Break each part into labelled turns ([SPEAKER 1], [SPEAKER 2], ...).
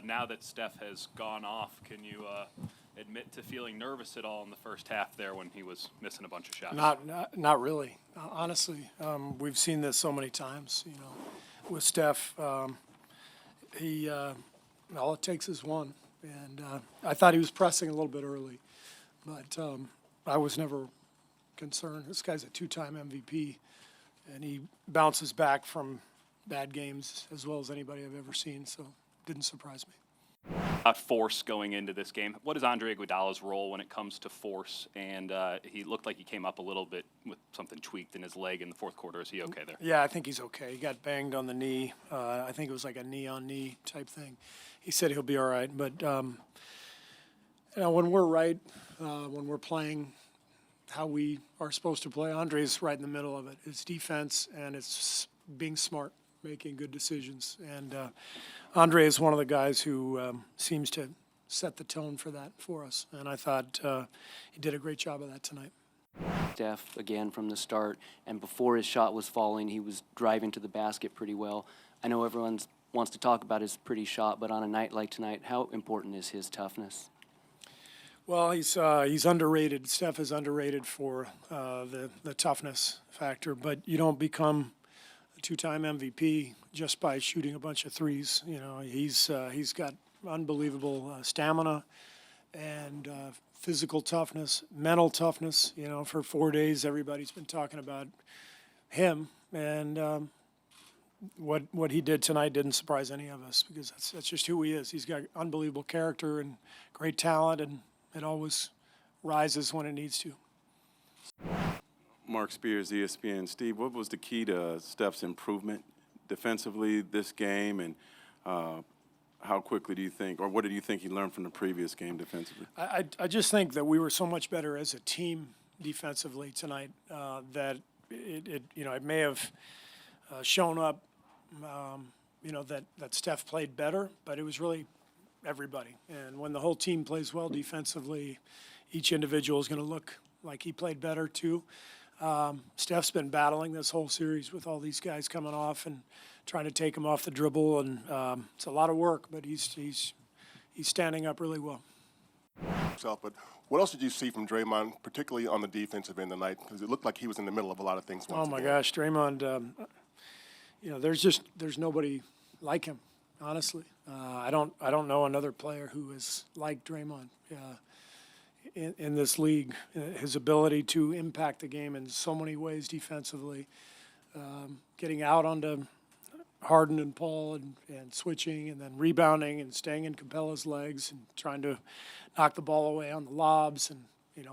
[SPEAKER 1] now that Steph has gone off, can you admit to feeling nervous at all in the first half there when he was missing a bunch of shots?
[SPEAKER 2] Not really. Honestly, we've seen this so many times. With Steph, all it takes is one. And I thought he was pressing a little bit early, but I was never concerned. This guy's a two-time MVP, and he bounces back from bad games as well as anybody I've ever seen, so it didn't surprise me.
[SPEAKER 1] About force going into this game. What is Andre Iguodala's role when it comes to force? And he looked like he came up a little bit with something tweaked in his leg in the fourth quarter. Is he okay there?
[SPEAKER 2] Yeah, I think he's okay. He got banged on the knee. I think it was like a knee-on-knee type thing. He said he'll be all right. But, when we're right, when we're playing how we are supposed to play, Andre's right in the middle of it. It's defense, and it's being smart, making good decisions. And Andre is one of the guys who seems to set the tone for that for us. And I thought he did a great job of that tonight.
[SPEAKER 3] Steph, again, from the start, and before his shot was falling, he was driving to the basket pretty well. I know everyone wants to talk about his pretty shot, but on a night like tonight, how important is his toughness?
[SPEAKER 2] Well, he's underrated. Steph is underrated for the toughness factor, but you don't become a two-time MVP just by shooting a bunch of threes. He's got unbelievable stamina and physical toughness, mental toughness. For 4 days, everybody's been talking about him, and what he did tonight didn't surprise any of us because that's just who he is. He's got unbelievable character and great talent, and it always rises when it needs to.
[SPEAKER 4] Mark Spears, ESPN. Steve, what was the key to Steph's improvement defensively this game, and how quickly do you think, or what did you think he learned from the previous game defensively?
[SPEAKER 2] I just think that we were so much better as a team defensively tonight that it may have shown up, that Steph played better, but it was really everybody. And when the whole team plays well defensively, each individual is going to look like he played better too. Steph's been battling this whole series with all these guys coming off and trying to take him off the dribble, and it's a lot of work, but he's standing up really well.
[SPEAKER 5] But what else did you see from Draymond, particularly on the defensive end tonight? Because it looked like he was in the middle of a lot of things.
[SPEAKER 2] Oh my gosh, Draymond! There's nobody like him. Honestly, I don't know another player who is like Draymond in this league. His ability to impact the game in so many ways defensively, getting out onto Harden and Paul and switching, and then rebounding and staying in Capella's legs and trying to knock the ball away on the lobs and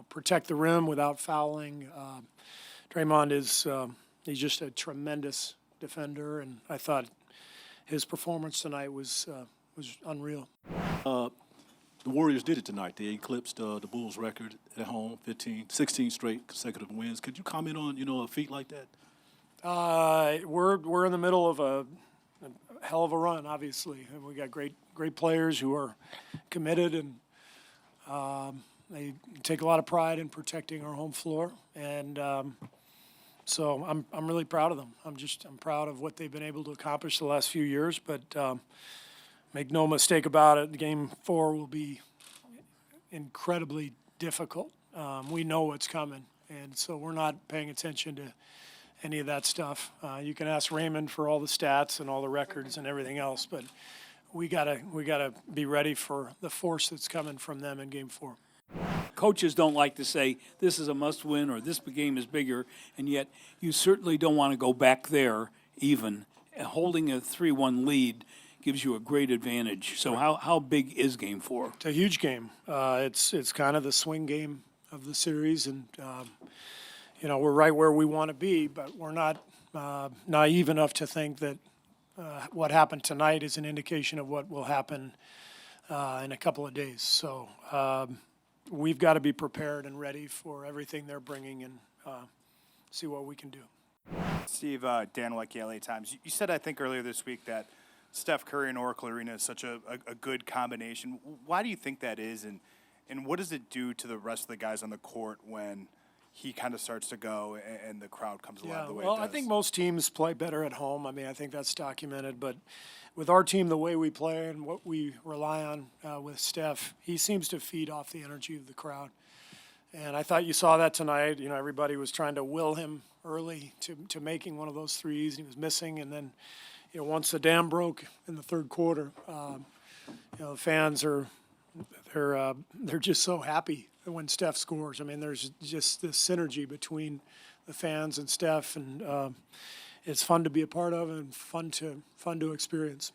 [SPEAKER 2] protect the rim without fouling. Draymond he's just a tremendous defender, and I thought his performance tonight was unreal.
[SPEAKER 6] The Warriors did it tonight. They eclipsed the Bulls' record at home, 16 straight consecutive wins. Could you comment on, a feat like that?
[SPEAKER 2] We're in the middle of a hell of a run, obviously. And we got great players who are committed, and they take a lot of pride in protecting our home floor. And so I'm really proud of them. I'm proud of what they've been able to accomplish the last few years. But make no mistake about it, Game 4 will be incredibly difficult. We know what's coming, and so we're not paying attention to any of that stuff. You can ask Raymond for all the stats and all the records and everything else, but we gotta be ready for the force that's coming from them in Game 4.
[SPEAKER 7] Coaches don't like to say this is a must-win or this game is bigger, and yet you certainly don't want to go back there even. Holding a 3-1 lead gives you a great advantage. So how big is Game 4?
[SPEAKER 2] It's a huge game. It's kind of the swing game of the series, and we're right where we want to be, but we're not naive enough to think that what happened tonight is an indication of what will happen in a couple of days. So we've got to be prepared and ready for everything they're bringing and see what we can do.
[SPEAKER 8] Steve, Dan Wecky, LA Times. You said, I think, earlier this week that Steph Curry and Oracle Arena is such a good combination. Why do you think that is, and what does it do to the rest of the guys on the court when he kind of starts to go and the crowd comes alive
[SPEAKER 2] Yeah,
[SPEAKER 8] the way
[SPEAKER 2] well,
[SPEAKER 8] it does.
[SPEAKER 2] I think most teams play better at home. I mean, I think that's documented. But with our team, the way we play and what we rely on with Steph, he seems to feed off the energy of the crowd. And I thought you saw that tonight. You know, everybody was trying to will him early to making one of those threes, and he was missing. And then, you know, once the dam broke in the third quarter, you know, the fans they're just so happy when Steph scores. I mean, there's just this synergy between the fans and Steph, and it's fun to be a part of and fun to experience.